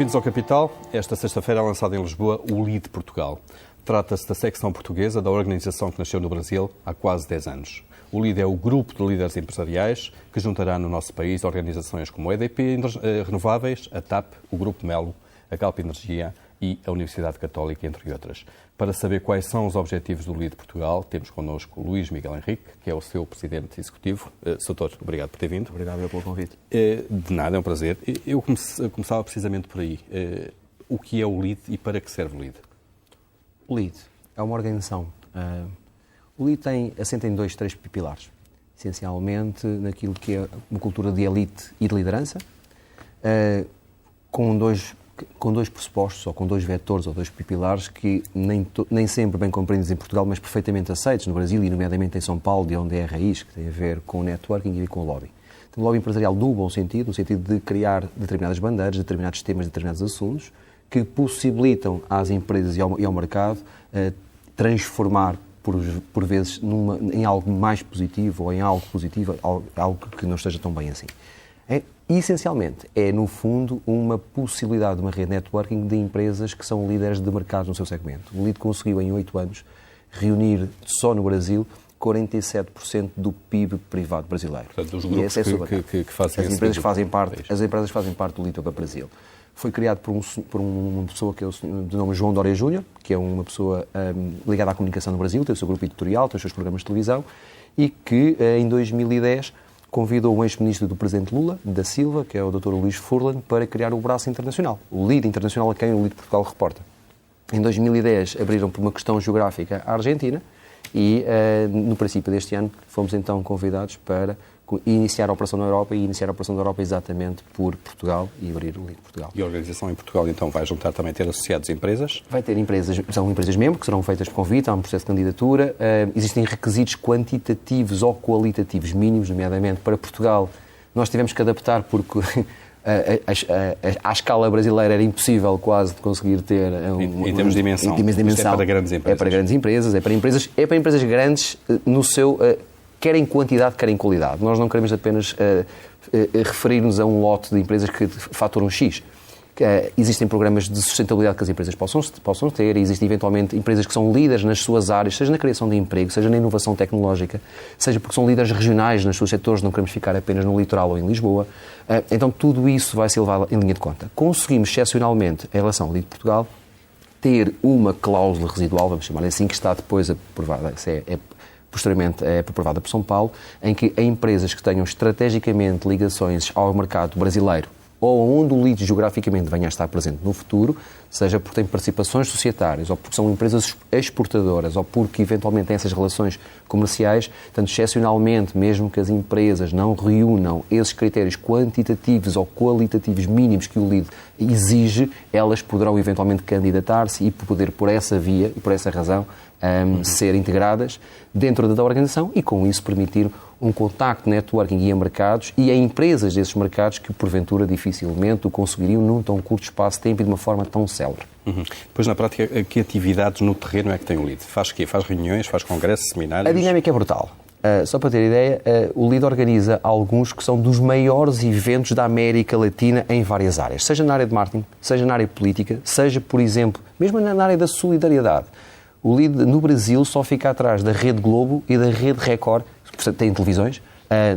Bem-vindos ao Capital. Esta sexta-feira é lançado em Lisboa o LEAD Portugal. Trata-se da secção portuguesa da organização que nasceu no Brasil há quase 10 anos. O LEAD é o grupo de líderes empresariais que juntará no nosso país organizações como a EDP Renováveis, a TAP, o Grupo Melo, a Galp Energia e a Universidade Católica, entre outras. Para saber quais são os objetivos do LEAD Portugal, temos connosco Luís Miguel Henrique, que é o seu presidente executivo. Soutor, obrigado por ter vindo. Obrigado pelo convite. De nada, é um prazer. Eu começava precisamente por aí. O que é o LEAD e para que serve o LEAD? O LEAD é uma organização. O LEAD assenta em três pilares. Essencialmente naquilo que é uma cultura de elite e de liderança, com dois pressupostos, ou com dois vetores, ou dois pilares que nem sempre bem compreendidos em Portugal, mas perfeitamente aceitos no Brasil e nomeadamente em São Paulo, de onde é a raiz, que tem a ver com o networking e com o lobby. Então, o lobby empresarial no bom sentido, no sentido de criar determinadas bandeiras, determinados temas, determinados assuntos, que possibilitam às empresas e ao mercado transformar, por vezes, em algo mais positivo ou em algo positivo, algo que não esteja tão bem assim. Essencialmente, é, no fundo, uma possibilidade de uma rede networking de empresas que são líderes de mercado no seu segmento. O LEAD conseguiu, em 8 anos, reunir, só no Brasil, 47% do PIB privado brasileiro. Portanto, os grupos que fazem as empresas fazem parte do LEAD Brasil. Foi criado por uma pessoa que é de nome João Dória Júnior, que é uma pessoa ligada à comunicação no Brasil, tem o seu grupo editorial, tem os seus programas de televisão, e que, em 2010, convidou o ex-ministro do presidente Lula, da Silva, que é o Dr. Luís Furlan, para criar o braço internacional, o LEAD internacional a quem o LEAD Portugal reporta. Em 2010 abriram por uma questão geográfica a Argentina e no princípio deste ano fomos então convidados para iniciar a operação na Europa e iniciar a operação da Europa exatamente por Portugal e abrir o LEAD Portugal. E a organização em Portugal então vai juntar também ter associados empresas? Vai ter empresas, são empresas membro, que serão feitas por convite, há um processo de candidatura. Existem requisitos quantitativos ou qualitativos mínimos, nomeadamente para Portugal. Nós tivemos que adaptar porque à escala brasileira era impossível quase de conseguir ter... Em termos de dimensão. Isto é para grandes empresas. É para grandes empresas, é para empresas grandes no seu... quer em quantidade, quer em qualidade. Nós não queremos apenas referir-nos a um lote de empresas que faturam X. Existem programas de sustentabilidade que as empresas possam ter, existem eventualmente empresas que são líderes nas suas áreas, seja na criação de emprego, seja na inovação tecnológica, seja porque são líderes regionais nos seus setores, não queremos ficar apenas no litoral ou em Lisboa. Então tudo isso vai ser levado em linha de conta. Conseguimos, excepcionalmente, em relação ao LEAD Portugal, ter uma cláusula residual, vamos chamar assim, que está depois aprovada, posteriormente é aprovada por São Paulo, em que empresas que tenham estrategicamente ligações ao mercado brasileiro ou onde o LEAD geograficamente venha a estar presente no futuro, seja porque têm participações societárias ou porque são empresas exportadoras ou porque eventualmente têm essas relações comerciais, portanto, excepcionalmente, mesmo que as empresas não reúnam esses critérios quantitativos ou qualitativos mínimos que o LEAD exige, elas poderão eventualmente candidatar-se e poder, por essa via e por essa razão, ser integradas dentro da organização e, com isso, permitir um contacto, networking e a mercados e a empresas desses mercados que, porventura, dificilmente o conseguiriam num tão curto espaço de tempo e de uma forma tão célere. Pois, na prática, que atividades no terreno é que tem o LEAD? Faz quê? Faz reuniões, faz congressos, seminários? A dinâmica é brutal. Só para ter ideia, o LEAD organiza alguns que são dos maiores eventos da América Latina em várias áreas, seja na área de marketing, seja na área política, seja, por exemplo, mesmo na área da solidariedade. O LEAD no Brasil só fica atrás da Rede Globo e da Rede Record, que tem televisões,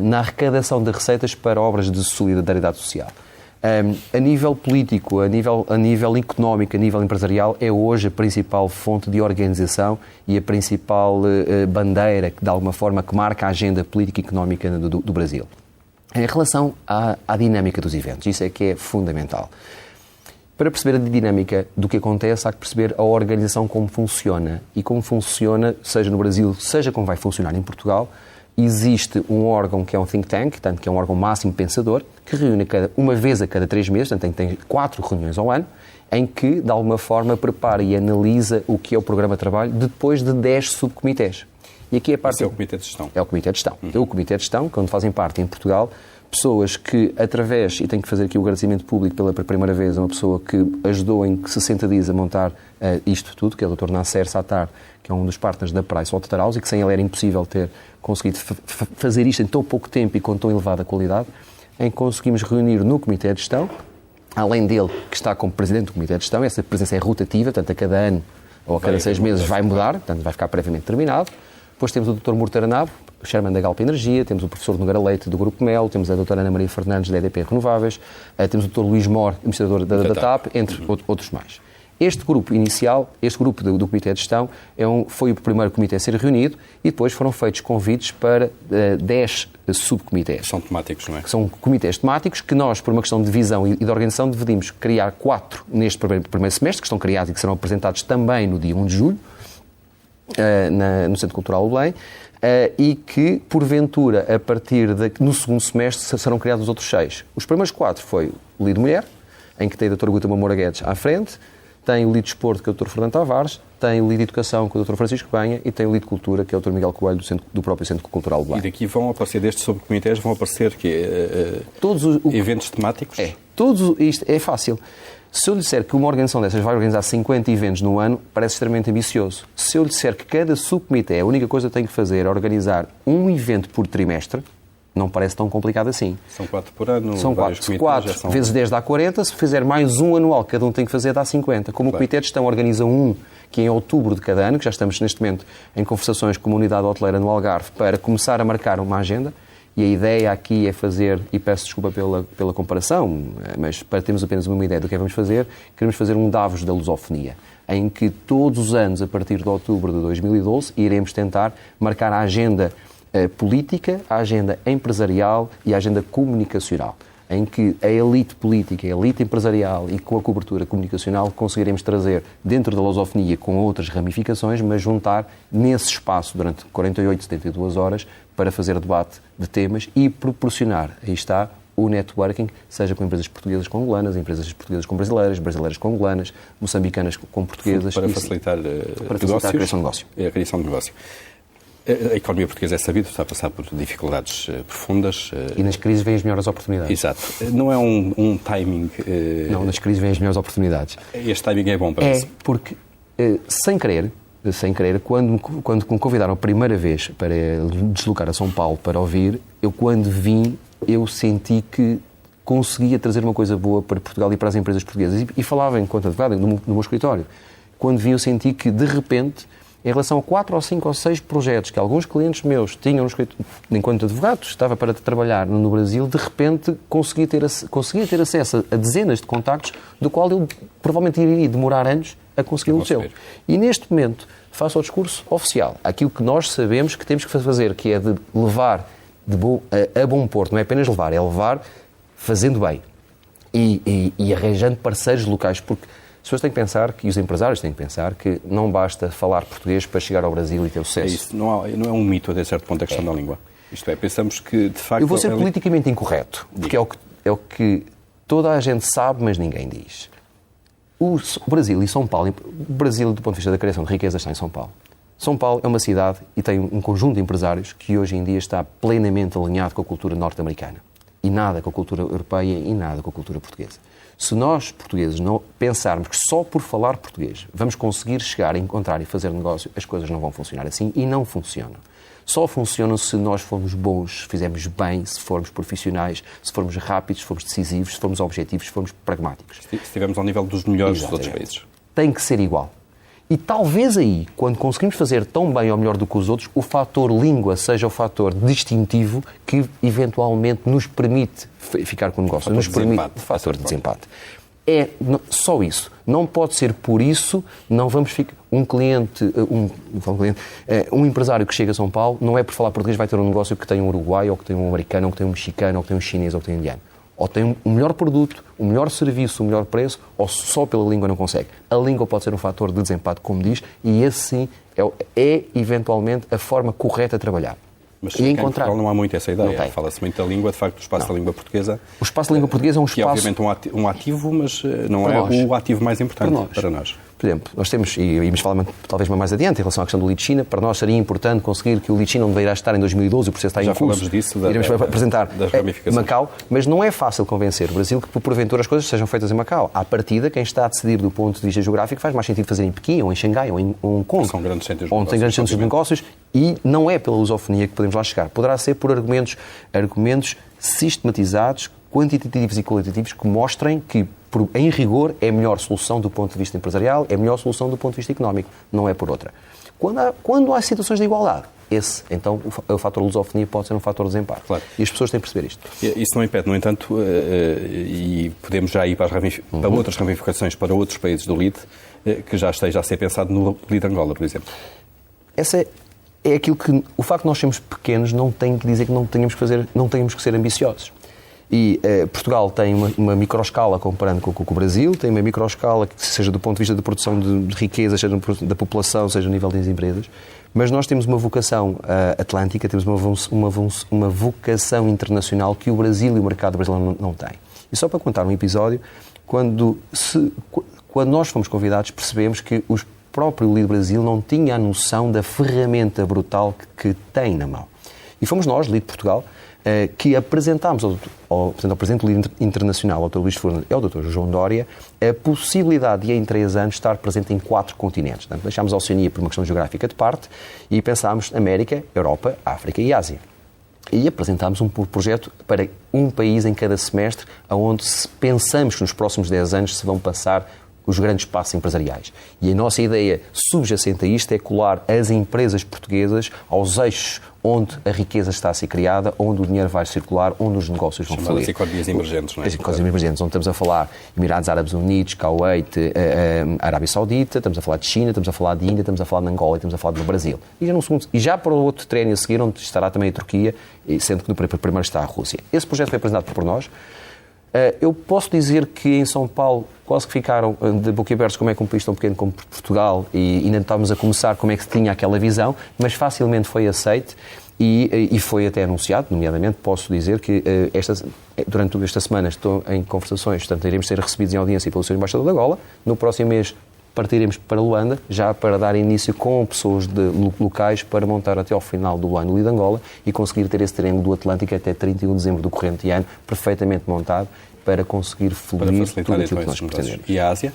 na arrecadação de receitas para obras de solidariedade social. A nível político, a nível económico, a nível empresarial, é hoje a principal fonte de organização e a principal bandeira que, de alguma forma, que marca a agenda política e económica do Brasil. Em relação à dinâmica dos eventos, isso é que é fundamental. Para perceber a dinâmica do que acontece, há que perceber a organização como funciona. E como funciona, seja no Brasil, seja como vai funcionar em Portugal, existe um órgão que é um think tank, portanto, que é um órgão máximo pensador, que reúne uma vez a cada 3 meses, portanto, tem 4 reuniões ao ano, em que, de alguma forma, prepara e analisa o que é o programa de trabalho depois de 10 subcomitês. E aqui é parte... Esse é o Comitê de Gestão. É o Comitê de Gestão. O Comitê de Gestão, onde fazem parte em Portugal pessoas que, através, e tenho que fazer aqui o agradecimento público pela primeira vez, a uma pessoa que ajudou em 60 dias a montar isto tudo, que é o Dr. Nasser Sattar, que é um dos partners da Pricewaterhouse e que sem ele era impossível ter conseguido fazer isto em tão pouco tempo e com tão elevada qualidade, em que conseguimos reunir no Comitê de Gestão além dele, que está como presidente do Comitê de Gestão. Essa presença é rotativa, portanto, a cada ano ou a cada 6 meses vai mudar, portanto, vai ficar previamente terminado. Depois temos o Dr. Murta Aranabo, chairman da Galp Energia, temos o professor Nogueira Leite, do Grupo Mel, temos a doutora Ana Maria Fernandes, da EDP Renováveis, temos o Dr. Luís Mor, administrador da TAP, entre outros mais. Este grupo inicial, este grupo do Comitê de Gestão, foi o primeiro comitê a ser reunido e depois foram feitos convites para 10 subcomitês. São temáticos, não é? São comitês temáticos que nós, por uma questão de visão e de organização, decidimos criar 4 neste primeiro semestre, que estão criados e que serão apresentados também no dia 1 de julho, no Centro Cultural do Belém, e que, porventura, a partir no segundo semestre, serão criados os outros 6. Os primeiros 4 foi o Lido Mulher, em que tem a Dra. Guta Moura Guedes à frente, tem o Lido Desporto, que é o Dr. Fernando Tavares, tem o Lido Educação, que é o Dr. Francisco Banha, e tem o Lido Cultura, que é o Dr. Miguel Coelho, do próprio Centro Cultural do Belém. E daqui vão aparecer, destes subcomitês, vão aparecer eventos temáticos? Isto é fácil. Se eu lhe disser que uma organização dessas vai organizar 50 eventos no ano, parece extremamente ambicioso. Se eu lhe disser que cada subcomitê, a única coisa que tem que fazer é organizar um evento por trimestre, não parece tão complicado assim. São 4 por ano. São 4 vezes 10 dá 40. Se fizer mais um anual, cada um tem que fazer, dá 50. Como o Comitê de Gestão organiza que é em outubro de cada ano, que já estamos neste momento em conversações com a unidade hoteleira no Algarve, para começar a marcar uma agenda. E a ideia aqui é fazer, e peço desculpa pela comparação, mas para termos apenas uma ideia do que vamos fazer, queremos fazer um Davos da lusofonia, em que todos os anos, a partir de outubro de 2012, iremos tentar marcar a agenda política, a agenda empresarial e a agenda comunicacional, em que a elite política, a elite empresarial e com a cobertura comunicacional conseguiremos trazer dentro da lusofonia com outras ramificações, mas juntar nesse espaço durante 48, 72 horas para fazer debate de temas e proporcionar, aí está, o networking, seja com empresas portuguesas com angolanas, empresas portuguesas com brasileiras, brasileiras com angolanas, moçambicanas com portuguesas. Para facilitar a criação de negócio. A criação de negócio. A economia portuguesa é sabido, está a passar por dificuldades profundas. E nas crises vêm as melhores oportunidades. Exato. Não é um timing... Não, nas crises vêm as melhores oportunidades. Este timing é bom para isso. Porque, sem querer, quando me convidaram a primeira vez para deslocar a São Paulo para ouvir, quando vim, eu senti que conseguia trazer uma coisa boa para Portugal e para as empresas portuguesas. E falava enquanto advogado, no meu escritório. Quando vim, eu senti que, de repente, em relação a 4 ou 5 ou 6 projetos que alguns clientes meus tinham enquanto advogado, estava para trabalhar no Brasil, de repente conseguia ter acesso a dezenas de contactos, do qual eu provavelmente iria demorar anos a conseguir o seu. E neste momento faço o discurso oficial, aquilo que nós sabemos que temos que fazer, que é de levar a bom porto, não é apenas levar, é levar fazendo bem e arranjando parceiros locais, porque as pessoas têm que pensar, e os empresários têm que pensar, que não basta falar português para chegar ao Brasil e ter sucesso. É isso. Não é um mito, até certo ponto, a questão da língua. Isto é, pensamos que, de facto... Eu vou ser politicamente incorreto, porque é o que toda a gente sabe, mas ninguém diz. O Brasil e São Paulo... O Brasil, do ponto de vista da criação de riqueza, está em São Paulo. São Paulo é uma cidade e tem um conjunto de empresários que hoje em dia está plenamente alinhado com a cultura norte-americana. E nada com a cultura europeia e nada com a cultura portuguesa. Se nós, portugueses, não pensarmos que só por falar português vamos conseguir chegar a encontrar e fazer negócio, as coisas não vão funcionar assim e não funcionam. Só funcionam se nós formos bons, se fizermos bem, se formos profissionais, se formos rápidos, se formos decisivos, se formos objetivos, se formos pragmáticos. Se estivermos ao nível dos melhores dos outros países. Tem que ser igual. E talvez aí, quando conseguimos fazer tão bem ou melhor do que os outros, o fator língua seja o fator distintivo que eventualmente nos permite ficar com o negócio, nos permite o fator de desempate. É só isso. Não pode ser por isso, não vamos ficar... Um empresário que chega a São Paulo, não é por falar português vai ter um negócio que tem um uruguaio, ou que tem um americano, ou que tem um mexicano, ou que tem um chinês, ou que tem um indiano. Ou tem o melhor produto, o melhor serviço, o melhor preço, ou só pela língua não consegue. A língua pode ser um fator de desempate, como diz, e esse sim é eventualmente a forma correta de trabalhar. Mas em Portugal não há muito essa ideia. Fala-se muito da língua, de facto, o espaço da língua portuguesa. O espaço da língua portuguesa é um espaço... Que é obviamente um ativo, mas não é o ativo mais importante para nós. Por exemplo, nós temos, e íamos falar talvez mais adiante, em relação à questão do Lichina, para nós seria importante conseguir que o Lichina não deverá estar em 2012, o processo está em curso. Já falamos disso, iremos apresentar Macau, mas não é fácil convencer o Brasil que, porventura, as coisas sejam feitas em Macau. À partida, quem está a decidir do ponto de vista geográfico faz mais sentido fazer em Pequim, ou em Xangai, ou em Hong Kong. São grandes centros onde tem grandes centros de negócios, e não é pela lusofonia que podemos lá chegar. Poderá ser por argumentos sistematizados, quantitativos e qualitativos que mostrem que, em rigor, é a melhor solução do ponto de vista empresarial, é a melhor solução do ponto de vista económico, não é por outra. Quando há situações de igualdade, então, o fator lusofonia pode ser um fator de desempate. Claro. E as pessoas têm que perceber isto. Isso não impede, no entanto, e podemos já ir para outras ramificações para outros países do LID, que já esteja a ser pensado no LID Angola, por exemplo. Essa é aquilo que... O facto de nós sermos pequenos não tem que dizer que não tenhamos que ser ambiciosos. E Portugal tem uma microescala comparando com o Brasil, tem uma microescala que seja do ponto de vista de produção de riqueza, seja da população, seja no nível das empresas, mas nós temos uma vocação atlântica, temos uma vocação internacional que o Brasil e o mercado brasileiro não têm. E só para contar um episódio, quando nós fomos convidados, percebemos que o próprio LID Brasil não tinha a noção da ferramenta brutal que tem na mão. E fomos nós, LID Portugal, que apresentámos ao Presidente do LID Internacional, ao Dr. Luís Fernandes e ao Dr. João Dória, a possibilidade de, em 3 anos, estar presente em 4 continentes. Portanto, deixámos a Oceania por uma questão geográfica de parte e pensámos América, Europa, África e Ásia. E apresentámos um projeto para um país em cada semestre, onde pensamos que nos próximos 10 anos se vão passar os grandes passos empresariais. E a nossa ideia subjacente a isto é colar as empresas portuguesas aos eixos onde a riqueza está a ser criada, onde o dinheiro vai circular, onde os negócios vão fluir. As economias emergentes, não é? As economias emergentes, onde estamos a falar Emirados Árabes Unidos, Kuwait, Arábia Saudita, estamos a falar de China, estamos a falar de Índia, estamos a falar de Angola e estamos a falar do Brasil. E já para o outro treino a seguir, onde estará também a Turquia, sendo que no primeiro está a Rússia. Esse projeto foi apresentado por nós. Eu posso dizer que em São Paulo quase que ficaram de boca abertos como é que um país tão pequeno como Portugal e ainda estávamos a começar como é que se tinha aquela visão, mas facilmente foi aceite e foi até anunciado, nomeadamente posso dizer que durante esta semana estou em conversações, portanto iremos ser recebidos em audiência pelo Sr. Embaixador da Angola, no próximo mês partiremos para Luanda, já para dar início com pessoas locais para montar até ao final do ano o LID Angola e conseguir ter esse triângulo do Atlântico até 31 de dezembro do corrente ano perfeitamente montado para conseguir fluir tudo aquilo que nós pretendemos. E a Ásia?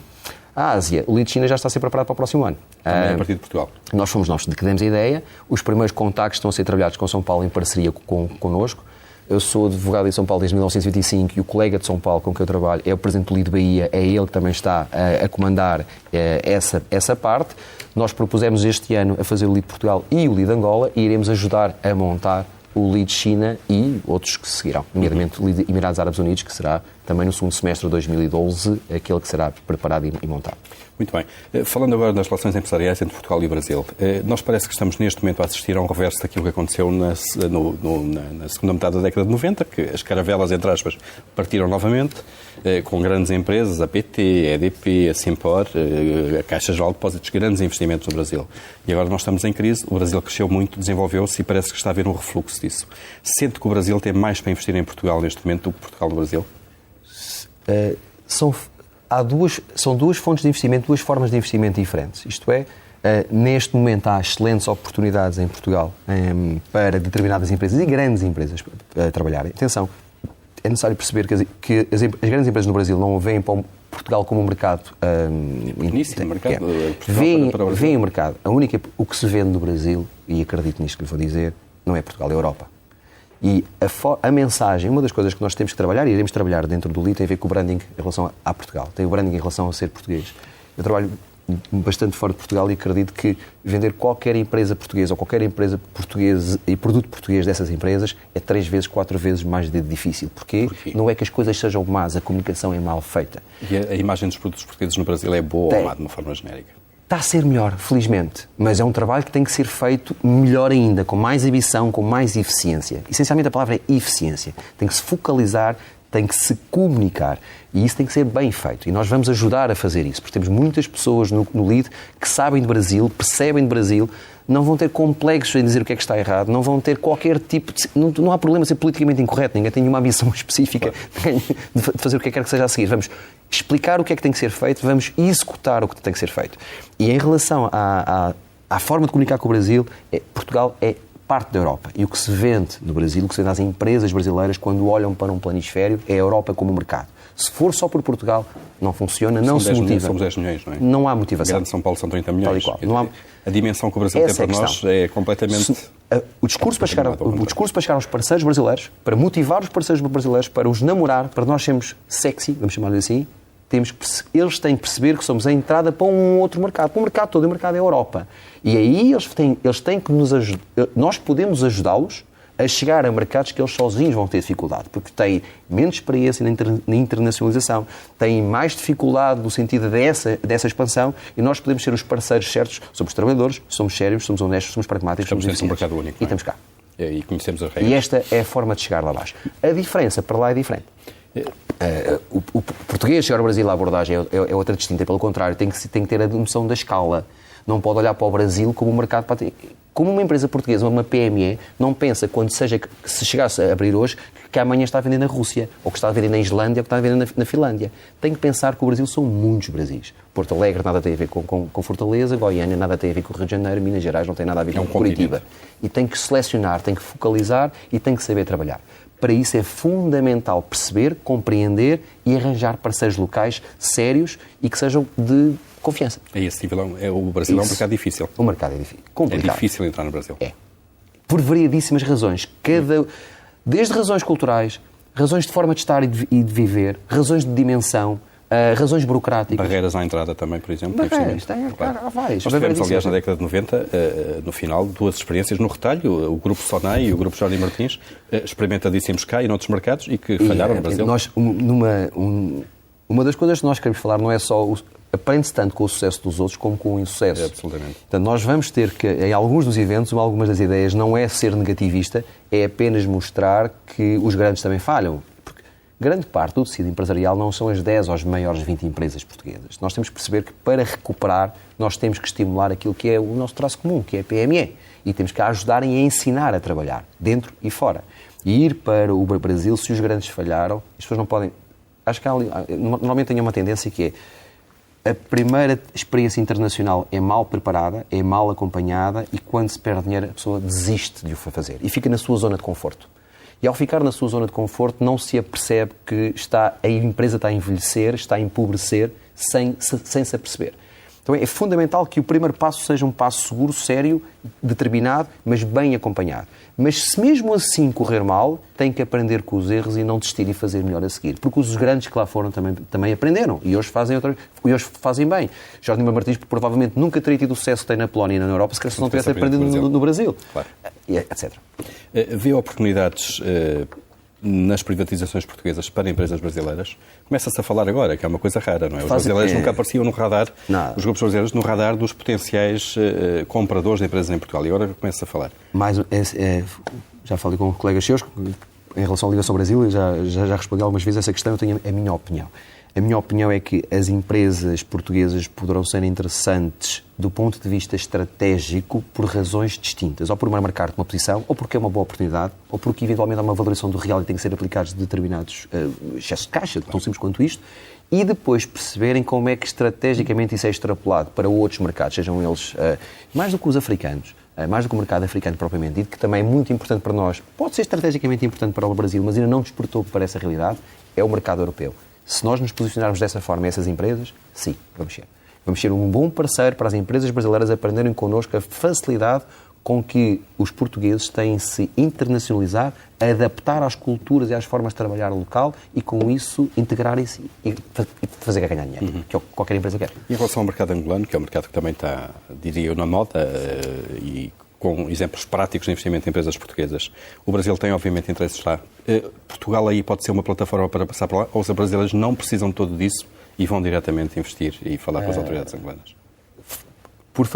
A Ásia, o LID China já está a ser preparado para o próximo ano. Também a partir de Portugal. Nós fomos nós que demos a ideia, os primeiros contactos estão a ser trabalhados com São Paulo em parceria connosco. Eu sou advogado em São Paulo desde 1925 e o colega de São Paulo com quem eu trabalho é o Presidente do LID Bahia, é ele que também está a comandar essa parte. Nós propusemos este ano a fazer o LID Portugal e o LID Angola e iremos ajudar a montar o LID China e outros que seguirão, nomeadamente o LID Emirados Árabes Unidos, que será também no segundo semestre de 2012, aquele que será preparado e montado. Muito bem. Falando agora das relações empresariais entre Portugal e o Brasil, nós parece que estamos neste momento a assistir a um reverso daquilo que aconteceu na segunda metade da década de 90, que as caravelas, entre aspas, partiram novamente, com grandes empresas, a PT, a EDP, a Simpor, a Caixa Geral de Depósitos, grandes investimentos no Brasil. E agora nós estamos em crise, o Brasil cresceu muito, desenvolveu-se e parece que está a haver um refluxo disso. Sente que o Brasil tem mais para investir em Portugal neste momento do que Portugal no Brasil? São duas fontes de investimento, duas formas de investimento diferentes. Isto é, neste momento há excelentes oportunidades em Portugal para determinadas empresas e grandes empresas trabalharem. Atenção, é necessário perceber que as grandes empresas no Brasil não veem para Portugal como um mercado... Veem o mercado. O que se vende no Brasil, e acredito nisto que lhe vou dizer, não é Portugal, é Europa. E a mensagem, uma das coisas que nós temos que trabalhar, e iremos trabalhar dentro do LID, tem a ver com o branding em relação a Portugal. Tem o branding em relação a ser português. Eu trabalho bastante fora de Portugal e acredito que vender qualquer empresa portuguesa ou qualquer empresa portuguesa e produto português dessas empresas é 3 vezes, 4 vezes mais difícil. Porquê? Não é que as coisas sejam más, a comunicação é mal feita. E a imagem dos produtos portugueses no Brasil é boa ou má, de uma forma genérica? Está a ser melhor, felizmente, mas é um trabalho que tem que ser feito melhor ainda, com mais ambição, com mais eficiência. Essencialmente a palavra é eficiência. Tem que se focalizar, tem que se comunicar e isso tem que ser bem feito. E nós vamos ajudar a fazer isso, porque temos muitas pessoas no LID que sabem do Brasil, percebem do Brasil, não vão ter complexos em dizer o que é que está errado, não vão ter qualquer tipo de... Não há problema ser politicamente incorreto, ninguém tem nenhuma ambição específica de fazer o que quer que seja a seguir. Vamos explicar o que é que tem que ser feito, vamos executar o que tem que ser feito. E em relação à forma de comunicar com o Brasil, Portugal é parte da Europa. E o que se vende no Brasil, o que se vende às empresas brasileiras quando olham para um planisfério, é a Europa como mercado. Se for só por Portugal, não funciona, não se motiva. Somos 10 milhões, não é? Não há motivação. Grande São Paulo são 30 milhões. Tal e qual. Não há... A dimensão que o Brasil tem para nós é completamente o discurso para chegar aos parceiros brasileiros, para motivar os parceiros brasileiros, para os namorar, para nós sermos sexy, vamos chamar-lhe assim, eles têm que perceber que somos a entrada para um outro mercado, para o mercado todo, o mercado é a Europa. E aí eles têm que nos ajudar, nós podemos ajudá-los a chegar a mercados que eles sozinhos vão ter dificuldade, porque têm menos experiência na internacionalização, têm mais dificuldade no sentido dessa expansão, e nós podemos ser os parceiros certos. Somos trabalhadores, somos sérios, somos honestos, somos pragmáticos, somos eficientes. Estamos num mercado único. E estamos cá. E conhecemos as regras. E esta é a forma de chegar lá abaixo. A diferença para lá é diferente. O português chegar ao Brasil, a abordagem é outra distinta. Pelo contrário, tem que ter a noção da escala. Não pode olhar para o Brasil como um mercado para... Como uma empresa portuguesa, uma PME, não pensa, se chegasse a abrir hoje, que amanhã está a vender na Rússia, ou que está a vender na Islândia, ou que está a vender na Finlândia. Tem que pensar que o Brasil são muitos Brasis. Porto Alegre nada tem a ver com Fortaleza, Goiânia nada tem a ver com o Rio de Janeiro, Minas Gerais não tem nada a ver com Curitiba. E tem que selecionar, tem que focalizar e tem que saber trabalhar. Para isso é fundamental perceber, compreender e arranjar parceiros locais sérios e que sejam de confiança. É esse nível, o Brasil é um mercado difícil. O mercado é difícil, complicado. É difícil entrar no Brasil. É. Por variadíssimas razões. Desde razões culturais, razões de forma de estar e de viver, razões de dimensão, razões burocráticas. Barreiras à entrada também, por exemplo. Barreiras, há várias. Nós tivemos, aliás, na década de 90, no final, duas experiências no retalho. O Grupo Sonai e o Grupo Jorge Martins, experimentadíssimos cá e noutros mercados e que falharam no Brasil. Uma das coisas que nós queremos falar não é só... Aprende-se tanto com o sucesso dos outros como com o insucesso. Absolutamente. Portanto, nós vamos ter que, em alguns dos eventos, algumas das ideias, não é ser negativista, é apenas mostrar que os grandes também falham. Porque grande parte do tecido empresarial não são as 10 ou as maiores 20 empresas portuguesas. Nós temos que perceber que, para recuperar, nós temos que estimular aquilo que é o nosso traço comum, que é a PME. E temos que ajudarem a ensinar a trabalhar, dentro e fora. E ir para o Brasil, se os grandes falharam, as pessoas não podem... Acho que normalmente tem uma tendência que é a primeira experiência internacional é mal preparada, é mal acompanhada e quando se perde dinheiro a pessoa desiste de o fazer e fica na sua zona de conforto. E ao ficar na sua zona de conforto não se apercebe que a empresa está a envelhecer, está a empobrecer sem se aperceber. Então é fundamental que o primeiro passo seja um passo seguro, sério, determinado, mas bem acompanhado. Mas se mesmo assim correr mal, tem que aprender com os erros e não desistir e fazer melhor a seguir. Porque os grandes que lá foram também aprenderam e hoje fazem bem. Jorge Martins provavelmente nunca teria tido o sucesso que tem na Polónia e na Europa se não tivesse aprendido no Brasil. Claro. Etc. Vê oportunidades nas privatizações portuguesas para empresas brasileiras? Começa-se a falar agora, que é uma coisa rara, não é? Os brasileiros nunca apareciam no radar, os grupos brasileiros no radar dos potenciais compradores de empresas em Portugal. E agora começa a falar. Já falei com colegas seus em relação à ligação ao Brasil, já respondi algumas vezes essa questão, eu tenho a minha opinião. A minha opinião é que as empresas portuguesas poderão ser interessantes do ponto de vista estratégico por razões distintas. Ou por marcar uma posição, ou porque é uma boa oportunidade, ou porque eventualmente há uma valoração do real e tem que ser aplicados determinados excessos de caixa, tão simples quanto isto, e depois perceberem como é que estrategicamente isso é extrapolado para outros mercados, sejam eles mais do que os africanos, mais do que o mercado africano propriamente dito, que também é muito importante para nós, pode ser estrategicamente importante para o Brasil, mas ainda não despertou para essa realidade, é o mercado europeu. Se nós nos posicionarmos dessa forma a essas empresas, sim, vamos ser. Vamos ser um bom parceiro para as empresas brasileiras aprenderem connosco a facilidade com que os portugueses têm de se internacionalizar, adaptar às culturas e às formas de trabalhar local e, com isso, integrarem-se e fazer ganhar dinheiro, que qualquer empresa quer. Em relação ao mercado angolano, que é um mercado que também está, diria eu, na moda e com exemplos práticos de investimento em empresas portuguesas. O Brasil tem, obviamente, interesses lá. Portugal aí pode ser uma plataforma para passar por lá, ou os brasileiros não precisam de tudo disso e vão diretamente investir e falar com as autoridades angolanas? Por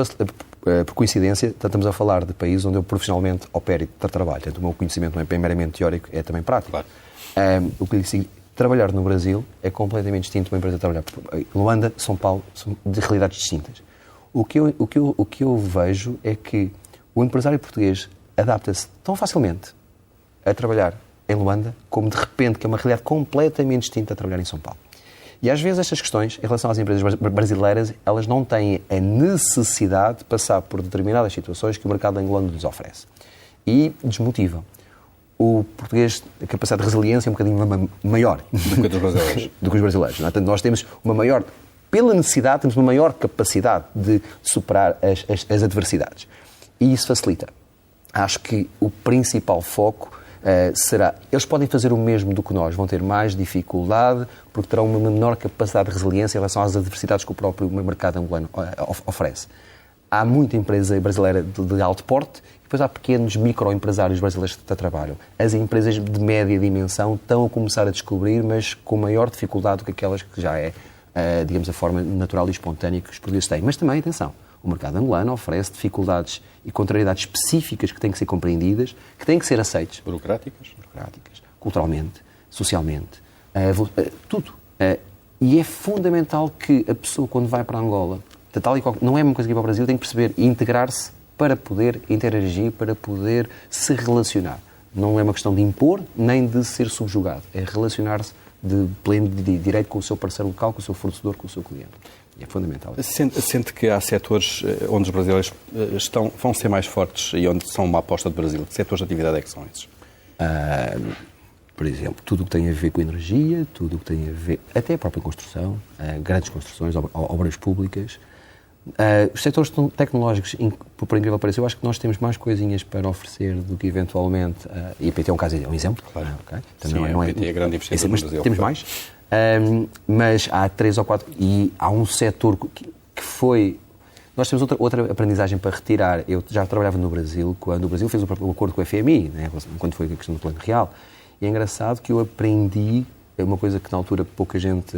coincidência, estamos a falar de países onde eu profissionalmente opero e trabalho. Portanto, o meu conhecimento não é meramente teórico, é também prático. Claro. O que digo, trabalhar no Brasil é completamente distinto de uma empresa trabalhar em Luanda, São Paulo, são de realidades distintas. O que eu vejo é que o empresário português adapta-se tão facilmente a trabalhar em Luanda como, de repente, que é uma realidade completamente distinta a trabalhar em São Paulo. E, às vezes, estas questões, em relação às empresas brasileiras, elas não têm a necessidade de passar por determinadas situações que o mercado angolano lhes oferece. E desmotivam. O português, a capacidade de resiliência é um bocadinho maior do que os brasileiros. do que os brasileiros. Não é? Portanto, nós temos uma maior, pela necessidade, temos uma maior capacidade de superar as adversidades. E isso facilita. acho que o principal foco será... Eles podem fazer o mesmo do que nós, vão ter mais dificuldade, porque terão uma menor capacidade de resiliência em relação às adversidades que o próprio mercado angolano oferece. Há muita empresa brasileira de alto porte, e depois há pequenos microempresários brasileiros que trabalham. As empresas de média dimensão estão a começar a descobrir, mas com maior dificuldade do que aquelas que já é, digamos, a forma natural e espontânea que os portugueses têm. Mas também, atenção, o mercado angolano oferece dificuldades e contrariedades específicas que têm que ser compreendidas, que têm que ser aceites. Burocráticas, culturalmente, socialmente, tudo. E é fundamental que a pessoa, quando vai para Angola, não é uma coisa que ir para o Brasil, tem que perceber e integrar-se para poder interagir, para poder se relacionar. Não é uma questão de impor, nem de ser subjugado. É relacionar-se de pleno direito com o seu parceiro local, com o seu fornecedor, com o seu cliente. É fundamental. Sente que há setores onde os brasileiros vão ser mais fortes e onde são uma aposta do Brasil? Que setores de atividade é que são esses? Por exemplo, tudo o que tem a ver com energia, tudo o que tem a ver... Até a própria construção, grandes construções, obras públicas. Os setores tecnológicos, por incrível que pareça, eu acho que nós temos mais coisinhas para oferecer do que eventualmente... E a PT é um exemplo. Claro. Okay? Sim, a PT é grande investidor no Brasil. Temos mais. Mas há 3 ou 4... E há um setor que foi... Nós temos outra aprendizagem para retirar. Eu já trabalhava no Brasil quando o Brasil fez o acordo com a FMI, né, quando foi a questão do Plano Real. E é engraçado que eu aprendi uma coisa que na altura pouca gente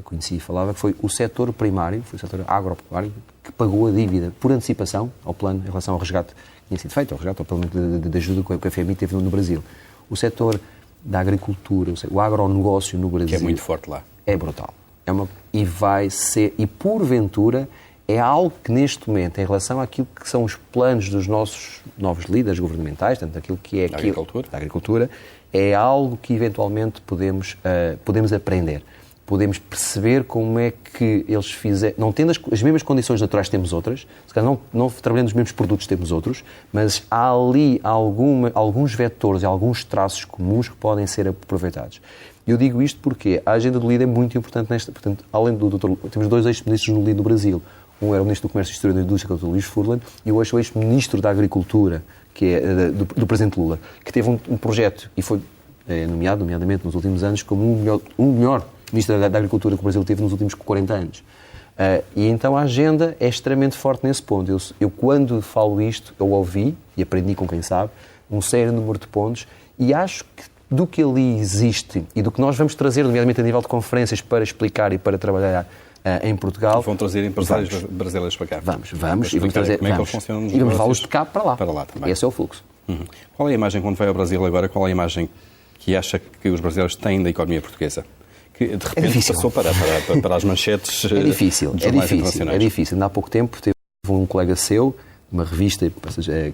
conhecia e falava, que foi o setor primário, foi o setor agropecuário, que pagou a dívida por antecipação ao plano em relação ao resgate que tinha sido feito, ao resgate, ao plano de ajuda que a FMI teve no Brasil. O setor da agricultura, o agronegócio no Brasil... Que é muito forte lá. É brutal. E vai ser... E porventura... É algo que, neste momento, em relação àquilo que são os planos dos nossos novos líderes governamentais, tanto aquilo que é da agricultura, é algo que, eventualmente, podemos aprender. Podemos perceber como é que eles fizeram... Não tendo as mesmas condições naturais, temos outras. Se calhar não trabalhando os mesmos produtos, temos outros. Mas há ali alguns vetores e alguns traços comuns que podem ser aproveitados. Eu digo isto porque a agenda do LIDE é muito importante nesta... Portanto, além do Dr. Temos 2 ex-ministros no LIDE do Brasil. Um era o Ministro do Comércio Exterior e da Indústria, que é o Dr. Luís Furlan, e o ex-Ministro da Agricultura, que é do Presidente Lula, que teve um projeto e foi nomeadamente nos últimos anos, como o melhor Ministro da Agricultura que o Brasil teve nos últimos 40 anos. E então a agenda é extremamente forte nesse ponto. Eu quando falo isto, eu ouvi, e aprendi com quem sabe, um sério número de pontos, e acho que do que ali existe e do que nós vamos trazer, nomeadamente a nível de conferências, para explicar e para trabalhar em Portugal... Vão trazer empresários brasileiros para cá. Vamos. E vamos trazer... Como é que eles funcionam nos negócios. E vamos levá-los de cá para lá. Para lá também. Esse é o fluxo. Uhum. Qual é a imagem, quando vai ao Brasil agora, qual é a imagem que acha que os brasileiros têm da economia portuguesa? Que de repente passou para as manchetes de jornais internacionais. É difícil. Ainda há pouco tempo teve um colega seu, uma revista,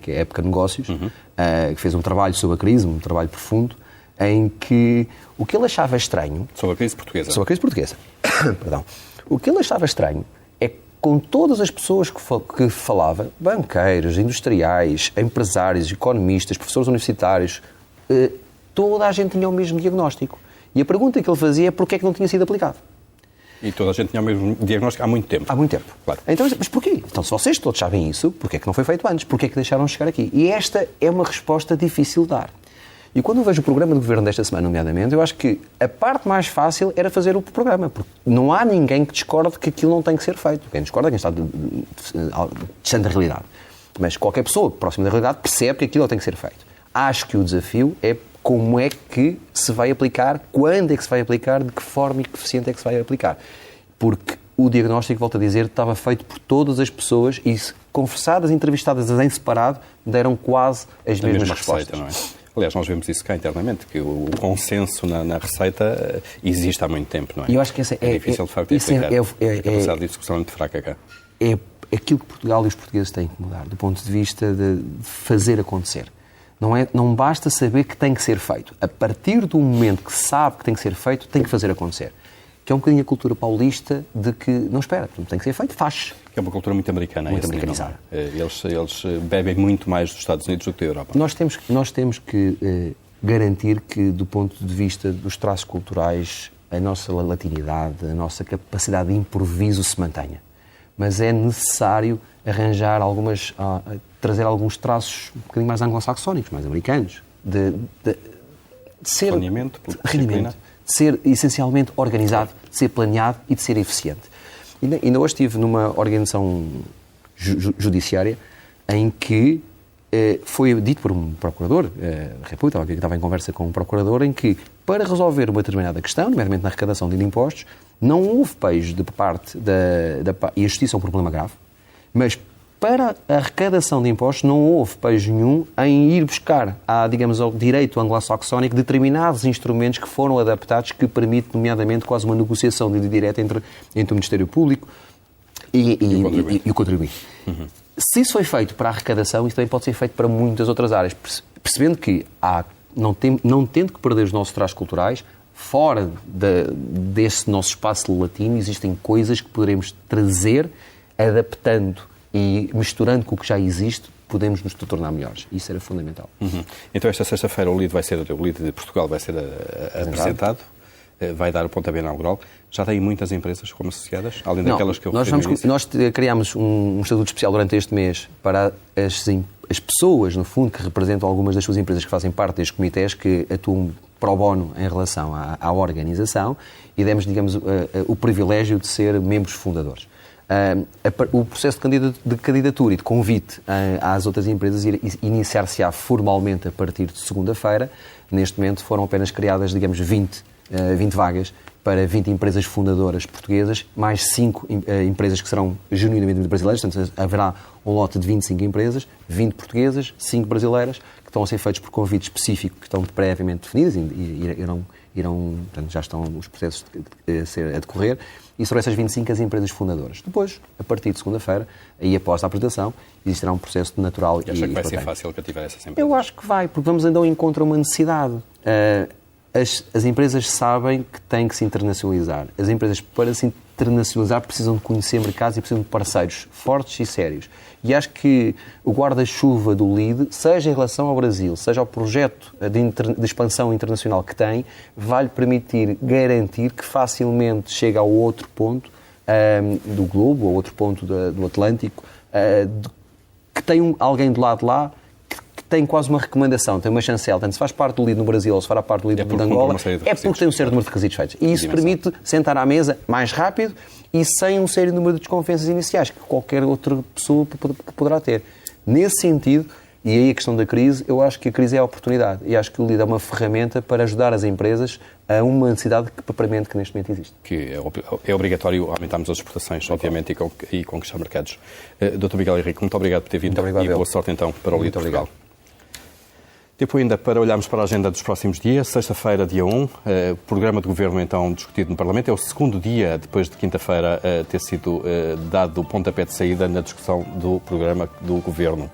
que é Época Negócios, que fez um trabalho sobre a crise, um trabalho profundo, em que o que ele achava estranho... Sobre a crise portuguesa. Sobre a crise portuguesa. Perdão. O que ele achava estranho é que com todas as pessoas que falava, banqueiros, industriais, empresários, economistas, professores universitários, toda a gente tinha o mesmo diagnóstico. E a pergunta que ele fazia é porquê é que não tinha sido aplicado. E toda a gente tinha o mesmo diagnóstico há muito tempo. Há muito tempo. Claro. Então, mas porquê? Então, se vocês todos sabem isso, porquê é que não foi feito antes? Porquê é que deixaram chegar aqui? E esta é uma resposta difícil de dar. E quando eu vejo o programa do Governo desta semana, nomeadamente, eu acho que a parte mais fácil era fazer o programa, porque não há ninguém que discorde que aquilo não tem que ser feito. Quem discorda é quem está distante da realidade. Mas qualquer pessoa próxima da realidade percebe que aquilo tem que ser feito. Acho que o desafio é como é que se vai aplicar, quando é que se vai aplicar, de que forma e que eficiente é que se vai aplicar. Porque o diagnóstico, volto a dizer, estava feito por todas as pessoas e, conversadas, entrevistadas em separado, deram quase as mesmas respostas. Receita, não é? Aliás, nós vemos isso cá internamente, que o consenso na receita existe há muito tempo, não é? E eu acho que é difícil, de facto, explicar. A capacidade de discussão é muito fraca cá. É aquilo que Portugal e os portugueses têm que mudar, do ponto de vista de fazer acontecer. Não basta saber que tem que ser feito. A partir do momento que se sabe que tem que ser feito, tem que fazer acontecer. Que é um bocadinho a cultura paulista de que não espera, tem que ser feito, faz. Que é uma cultura muito americana. Muito americanizada. Eles bebem muito mais dos Estados Unidos do que da Europa. Nós temos que garantir que, do ponto de vista dos traços culturais, a nossa latinidade, a nossa capacidade de improviso se mantenha. Mas é necessário arranjar trazer alguns traços um bocadinho mais anglo-saxónicos, mais americanos, de ser rendimento, de ser essencialmente organizado, de ser planeado e de ser eficiente. Ainda hoje estive numa organização judiciária em que foi dito por um procurador da República, que estava em conversa com um procurador, em que, para resolver uma determinada questão, nomeadamente na arrecadação de impostos, não houve pejo de parte e a justiça é um problema grave, mas para a arrecadação de impostos não houve pejo nenhum em ir buscar, digamos, ao direito anglo-saxónico determinados instrumentos que foram adaptados, que permitem, nomeadamente, quase uma negociação direta entre o Ministério Público e o contribuinte. Uhum. Se isso foi feito para a arrecadação, isso também pode ser feito para muitas outras áreas, percebendo que, não tendo que perder os nossos traços culturais, fora desse nosso espaço latino, existem coisas que poderemos trazer, adaptando e misturando com o que já existe, podemos nos tornar melhores. Isso era fundamental. Uhum. Então, esta sexta-feira, o LID de Portugal vai ser apresentado, vai dar o pontapé inaugural. Já tem muitas empresas como associadas, além daquelas que eu referi no início? Nós criámos um estatuto especial durante este mês para as pessoas, no fundo, que representam algumas das suas empresas que fazem parte destes comitês, que atuam pro bono em relação à organização, e demos, digamos, o privilégio de ser membros fundadores. O processo de candidatura e de convite às outras empresas iniciar-se-á formalmente a partir de segunda-feira. Neste momento foram apenas criadas, digamos, 20 vagas para 20 empresas fundadoras portuguesas, mais 5 empresas que serão genuinamente brasileiras, portanto haverá um lote de 25 empresas, 20 portuguesas, 5 brasileiras, que estão a ser feitos por convite específico, que estão previamente definidas e irão, portanto, já estão os processos a decorrer, e sobre essas 25 as empresas fundadoras. Depois, a partir de segunda-feira, aí após a apresentação, existirá um processo natural e acha que vai ser fácil cativar essas empresas? Eu acho que vai, porque vamos andar ao encontro a uma necessidade. As empresas sabem que têm que se internacionalizar. As empresas, para se internacionalizar, precisam de conhecer mercados e precisam de parceiros fortes e sérios. E acho que o guarda-chuva do LID, seja em relação ao Brasil, seja ao projeto de expansão internacional que tem, vai-lhe permitir garantir que facilmente chega ao outro ponto do globo, ao outro ponto do Atlântico, que tem alguém do lado de lá, tem quase uma recomendação, tem uma chancela. Tanto se faz parte do LID no Brasil ou se fará parte do LID de Angola, é porque tem um certo número de requisitos feitos. E isso permite sentar à mesa mais rápido e sem um sério número de desconfianças iniciais que qualquer outra pessoa poderá ter. Nesse sentido, e aí a questão da crise, eu acho que a crise é a oportunidade. E acho que o LID é uma ferramenta para ajudar as empresas a uma necessidade que neste momento existe. Que é obrigatório aumentarmos as exportações, obviamente, e conquistar mercados. Dr. Miguel Henrique, muito obrigado por ter vindo e boa sorte então para o LID Portugal. Tempo ainda para olharmos para a agenda dos próximos dias. Sexta-feira, dia 1, o programa de governo então discutido no Parlamento. É o segundo dia, depois de quinta-feira ter sido dado o pontapé de saída na discussão do programa do governo.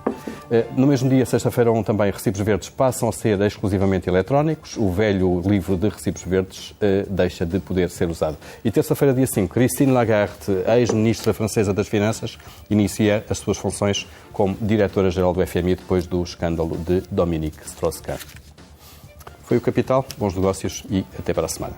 No mesmo dia, sexta-feira, também recibos verdes passam a ser exclusivamente eletrónicos. O velho livro de recibos verdes deixa de poder ser usado. E terça-feira, dia 5, Christine Lagarde, ex-ministra francesa das Finanças, inicia as suas funções como diretora-geral do FMI depois do escândalo de Dominique Strauss-Kahn. Foi o Capital, bons negócios e até para a semana.